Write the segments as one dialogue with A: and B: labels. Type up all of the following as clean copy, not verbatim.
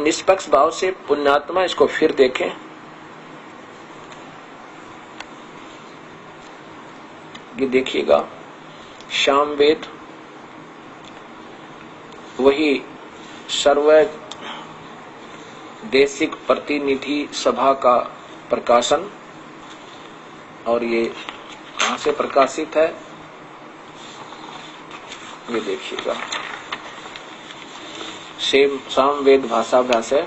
A: निष्पक्ष भाव से पुण्यात्मा इसको फिर देखें। ये देखिएगा, सामवेद वही सर्व देशिक प्रतिनिधि सभा का प्रकाशन, और ये कहां से प्रकाशित है ये देखिएगा, सामवेद भाषाभ्यास है,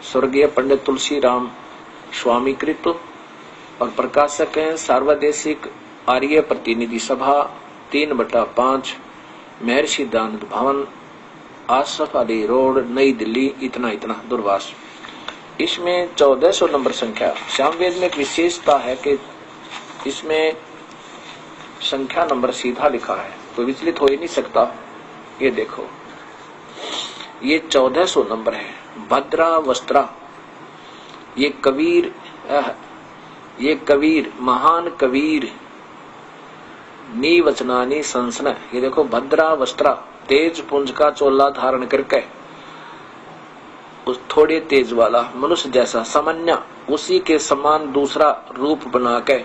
A: स्वर्गीय पंडित तुलसी राम स्वामी कृत, और प्रकाशक हैं सार्वदेशिक आर्य प्रतिनिधि सभा 3/5 महर्षि दानंद भवन, आसफ अली रोड, नई दिल्ली, इतना इतना दूरभाष। इसमें 1400 नंबर संख्या। सामवेद में एक विशेषता है कि इसमें संख्या नंबर सीधा लिखा है, कोई विचलित हो ही नहीं सकता। ये देखो, ये 1400 नंबर है। भद्रा वस्त्रा, ये कबीर महान कबीर नीवचनानी संसन। ये देखो, भद्रा वस्त्रा, तेज पुंज का चोला धारण करके, उस थोड़े तेज वाला मनुष्य जैसा, सामान्य उसी के समान दूसरा रूप बना के,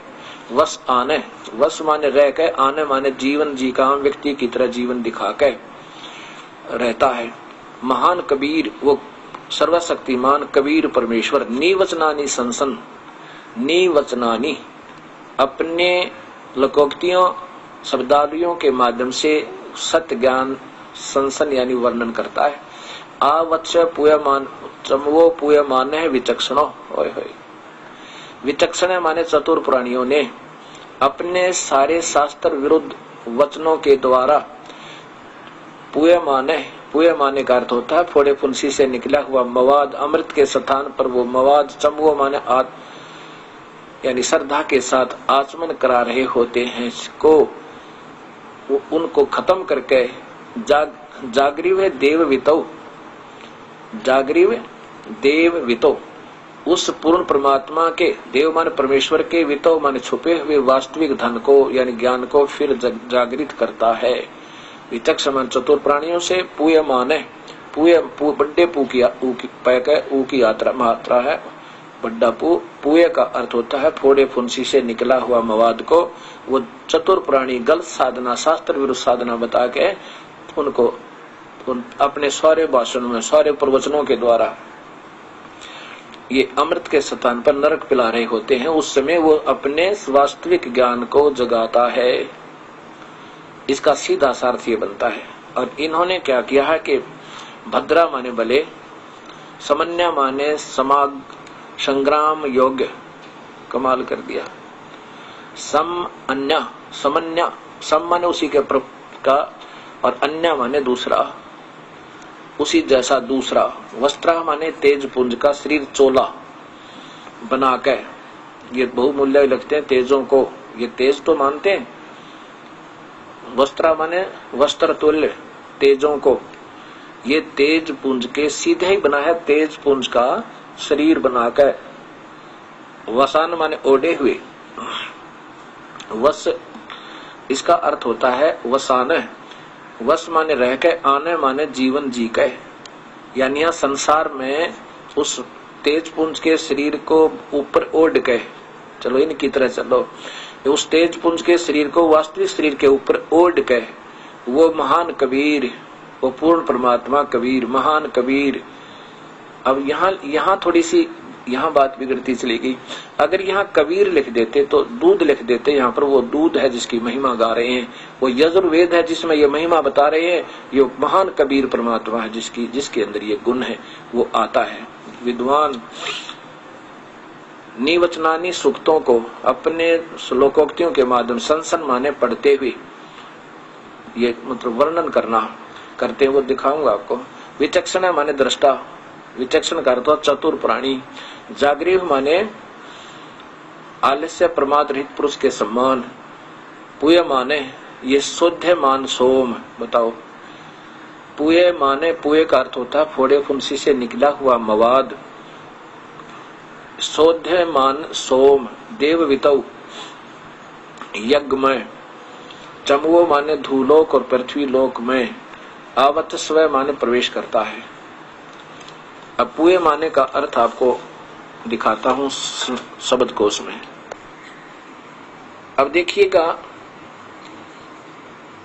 A: वस आने, वस माने रह के, आने माने जीवन जी का, व्यक्ति की तरह जीवन दिखा के रहता है। महान कबीर, वो सर्वशक्तिमान कबीर परमेश्वर, नीवचनानी संसन, नीवचनानी अपने लोकोक्तियों शब्दावलियों के माध्यम से सत्य ज्ञान संसन यानी वर्णन करता है। आवत्स पूयमान चमवो पूयमान है विचक्षणो, विचक्षण माने चतुर प्राणियों ने अपने सारे शास्त्र विरुद्ध वचनों के द्वारा, पूयमाने का अर्थ होता है फोड़े फुंसी से निकला हुआ मवाद, अमृत के स्थान पर वो मवाद, चमवो माने यानी श्रद्धा के साथ आचमन करा रहे होते हैं, इसको उनको खत्म करके जागृव देव वितो, उस पूर्ण परमात्मा के, देव माने परमेश्वर के, वितो माने छुपे हुए वास्तविक धन को यानी ज्ञान को फिर जागृत करता है। विचक्षण चतुर प्राणियों से, पूय माने बड्डे पू की मात्रा है, बड्डा पूय का अर्थ होता है फोड़े फुंसी से निकला हुआ मवाद को, वो चतुर प्राणी गलत साधना, शास्त्र विरुद्ध साधना बता के उनको अपने सारे भाषणों में, सारे प्रवचनों के द्वारा ये अमृत के स्थान पर नरक पिला रहे होते हैं। उस समय वो अपने वास्तविक ज्ञान को जगाता है। इसका सीधा सार्थ ये बनता है। और इन्होंने क्या किया है कि भद्रा माने भले, समन्या माने समाग संग्राम योग्य, कमाल कर दिया। समन्या, सम माने उसी के का, और अन्य माने दूसरा, उसी जैसा दूसरा। वस्त्रा माने तेज पुंज का शरीर चोला बना के, ये बहुमूल्य लगते हैं तेजों को, ये तेज तो मानते हैं। वस्त्रा माने वस्त्र तुल्य तेजों को, ये तेज पुंज के सीधे ही बना है, तेज पुंज का शरीर बना के। वसान माने ओढ़े हुए, वस इसका अर्थ होता है वसान, वस माने रह के, आने माने जीवन जी के, यानी यहाँ संसार में उस तेज पुंज के शरीर को ऊपर ओढ़ के चलो, इनकी तरह चलो। उस तेज पुंज के शरीर को वास्तविक शरीर के ऊपर ओढ़ के वो महान कबीर, वो पूर्ण परमात्मा कबीर, महान कबीर। अब यहाँ थोड़ी सी यहाँ बात बिगड़ती चली गई। अगर यहाँ कबीर लिख देते तो दूध लिख देते, यहाँ पर वो दूध है जिसकी महिमा गा रहे हैं, वो यजुर्वेद है जिसमें ये महिमा बता रहे हैं, ये महान कबीर परमात्मा है जिसके अंदर ये गुण है, वो आता है। विद्वान निवचनानी सूक्तों को अपने श्लोकोक्तियों के माध्यम संसन माने पढ़ते हुए ये मतलब वर्णन करते हुए दिखाऊंगा आपको। विचक्षण माने दृष्टा, विचक्षण का अर्थ चतुर प्राणी। जागृह माने आलस्य प्रमाद रहित पुरुष के सम्मान। पूय माने ये शुद्ध मान सोम, बताओ पूय माने, पूय का अर्थ होता है फोड़े फुंसी से निकला हुआ मवाद। शोध्य मान सोम, देव वितौ यज्ञ में। चमवो माने धूलोक और पृथ्वी लोक में। आवत स्व माने प्रवेश करता है। अब पूये माने का अर्थ आपको दिखाता हूं शब्दकोश में। अब देखिएगा,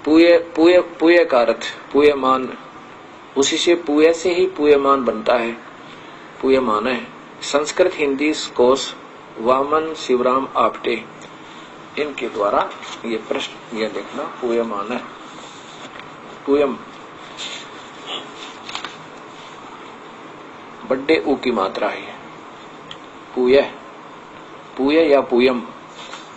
A: पूये का अर्थ पूयमान, उसी से पूये से ही पूयमान बनता है। पूयमान है संस्कृत हिंदी कोश वामन शिवराम आपटे, इनके द्वारा ये प्रश्न ये देखना पूयमान है। पूयम बड्डे ऊ की मात्रा है। पूय या पूयम,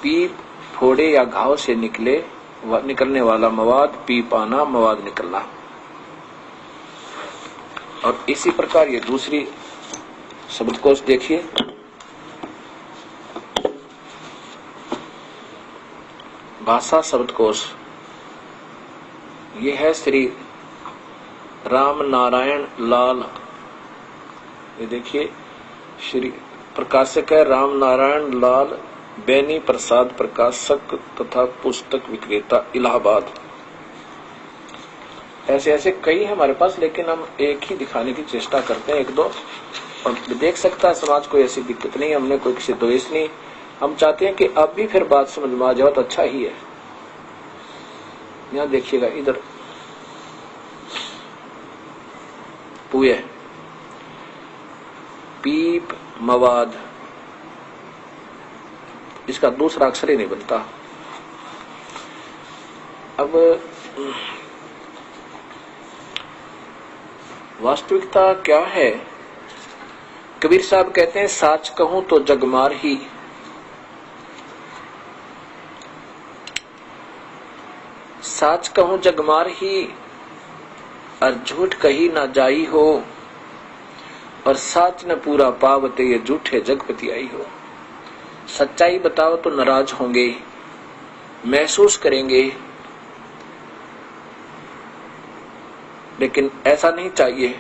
A: पीप फोड़े या घाव से निकलने वाला मवाद, पी पाना मवाद निकलना। और इसी प्रकार ये दूसरी शब्दकोश देखिए, भाषा शब्दकोश, ये है श्री राम नारायण लाल, ये देखिए श्री प्रकाशक है राम नारायण लाल बैनी प्रसाद प्रकाशक तथा पुस्तक विक्रेता इलाहाबाद। ऐसे ऐसे कई है हमारे पास, लेकिन हम एक ही दिखाने की चेष्टा करते हैं, एक दो। और देख सकता है समाज को ऐसी दिक्कत नहीं, हमने कोई किसी द्वेष नहीं, हम चाहते हैं कि अब भी फिर बात समझ में आ जाए तो अच्छा ही है। यहां देखिएगा, इधर पूय पीप मवाद, इसका दूसरा अक्षर ही नहीं बनता। अब वास्तविकता क्या है? कबीर साहब कहते हैं साच कहूं तो जगमार ही, साच कहूं जगमार ही, और झूठ कही ना जाई हो, और साच न पूरा पावते ये झूठे जगपति आई हो। सच्चाई बताओ तो नाराज होंगे, महसूस करेंगे, लेकिन ऐसा नहीं चाहिए,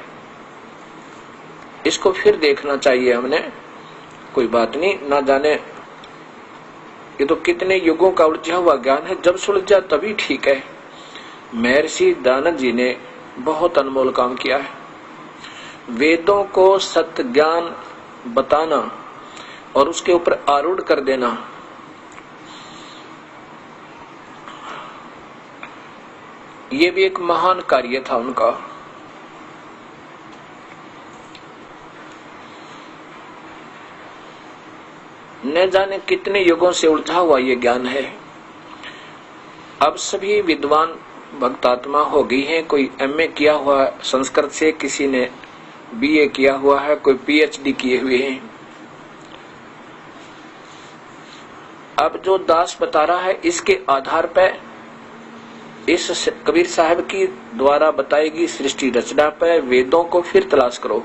A: इसको फिर देखना चाहिए हमने। कोई बात नहीं, ना जाने ये तो कितने युगों का उलझा हुआ ज्ञान है, जब सुलझ जाए तभी ठीक है। महर्षि दानव जी ने बहुत अनमोल काम किया है। वेदों को सत्य ज्ञान बताना और उसके ऊपर आरूढ़ कर देना, ये भी एक महान कार्य था उनका। न जाने कितने युगों से उलझा हुआ ये ज्ञान है। अब सभी विद्वान भक्तात्मा हो गई हैं। कोई एमए किया हुआ संस्कृत से, किसी ने बीए किया हुआ है, कोई पीएचडी किए हुए हैं। अब जो दास बता रहा है, इसके आधार पर इस कबीर साहब की द्वारा बताएगी सृष्टि रचना पर वेदों को फिर तलाश करो।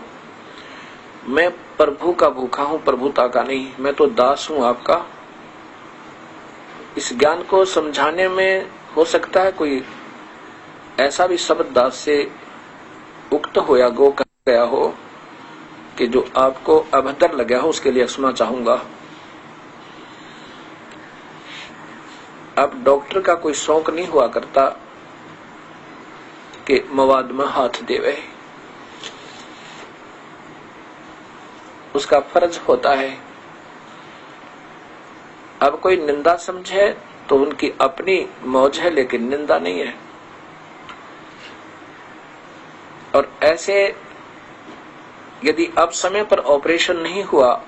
A: मैं प्रभु का भूखा हूं, प्रभुता का नहीं, मैं तो दास हूं आपका। इस ज्ञान को समझाने में हो सकता है कोई ऐसा भी शब्द दास से उक्त हो या गो कहा गया हो कि जो आपको अभद्र लगा हो, उसके लिए क्षमा चाहूंगा। अब डॉक्टर का कोई शौक नहीं हुआ करता कि मवाद में हाथ देवे, उसका फर्ज होता है। अब कोई निंदा समझे तो उनकी अपनी मौज है, लेकिन निंदा नहीं है। और ऐसे यदि अब समय पर ऑपरेशन नहीं हुआ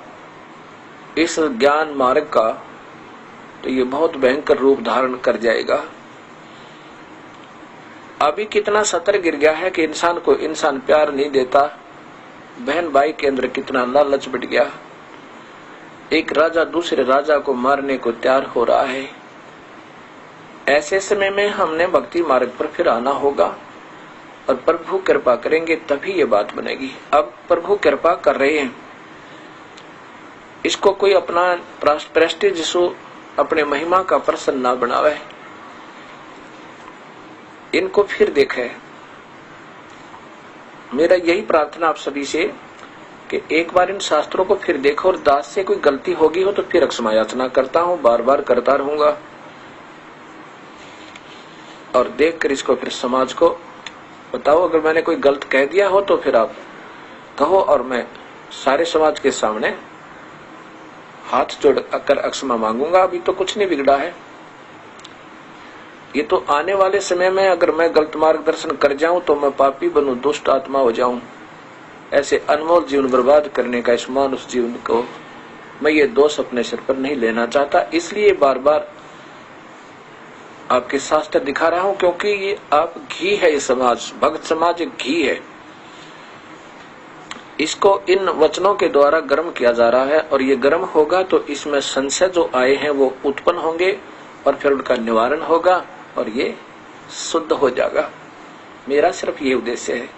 A: इस ज्ञान मार्ग का, तो ये बहुत भयंकर रूप धारण कर जाएगा। अभी कितना सतर गिर गया है कि इंसान को इंसान प्यार नहीं देता, बहन भाई के अंदर कितना लालच बढ़ गया। एक राजा दूसरे राजा को मारने को तैयार हो रहा है। ऐसे समय में हमने भक्ति मार्ग पर फिर आना होगा और प्रभु कृपा करेंगे तभी ये बात बनेगी। अब प्रभु कृपा कर रहे हैं, इसको कोई अपना प्रेस्टीज अपने महिमा का प्रश्न ना बनावे, इनको फिर देखे। मेरा यही प्रार्थना आप सभी से कि एक बार इन शास्त्रों को फिर देखो, और दास से कोई गलती होगी हो तो फिर क्षमा याचना करता हूं, बार बार करता रहूंगा। और देखकर इसको फिर समाज को बताओ। अगर मैंने कोई गलत कह दिया हो तो फिर आप कहो और मैं सारे समाज के सामने हाथ जोड़कर क्षमा मांगूंगा। अभी तो कुछ नहीं बिगड़ा है। ये तो आने वाले समय में अगर मैं गलत मार्गदर्शन कर जाऊं तो मैं पापी बनूं, दुष्ट आत्मा हो जाऊं। ऐसे अनमोल जीवन बर्बाद करने का इस मानुष जीवन को मैं ये दोष अपने सिर पर नहीं लेना चाहता। इसलिए बार बार आपके शास्त्र दिखा रहा हूं, क्योंकि ये आप घी है। ये समाज, भक्त समाज एक घी है। इसको इन वचनों के द्वारा गर्म किया जा रहा है, और ये गर्म होगा तो इसमें संशय जो आए हैं वो उत्पन्न होंगे और फिर उनका निवारण होगा और ये शुद्ध हो जाएगा। मेरा सिर्फ ये उद्देश्य है।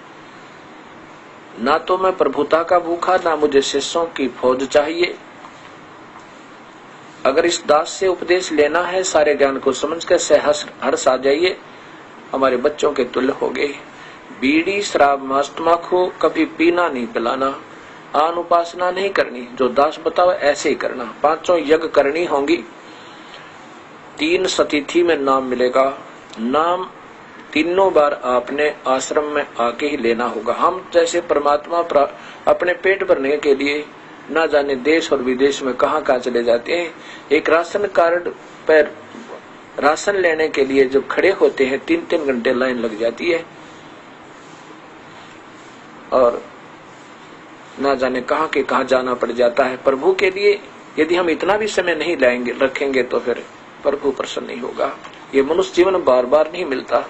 A: ना तो मैं प्रभुता का भूखा, ना मुझे शिष्यों की फौज चाहिए। अगर इस दास से उपदेश लेना है, सारे ज्ञान को समझ कर हर्ष आ जाइए, हमारे बच्चों के तुल्य हो गए। बीड़ी शराब मांस तम्बाकू कभी पीना नहीं पिलाना, आन उपासना नहीं करनी, जो दास बताओ ऐसे ही करना। 5 यज्ञ करनी होंगी, 3 सतिथि में नाम मिलेगा। नाम तीनों बार आपने आश्रम में आके ही लेना होगा। हम जैसे परमात्मा अपने पेट भरने के लिए ना जाने देश और विदेश में कहां कहां चले जाते हैं। एक राशन कार्ड पर राशन लेने के लिए जब खड़े होते हैं 3-3 घंटे लाइन लग जाती है, और ना जाने कहां के कहां जाना पड़ जाता है प्रभु के लिए। यदि हम इतना भी समय नहीं रखेंगे तो फिर प्रभु प्रसन्न नहीं होगा। ये मनुष्य जीवन बार बार नहीं मिलता।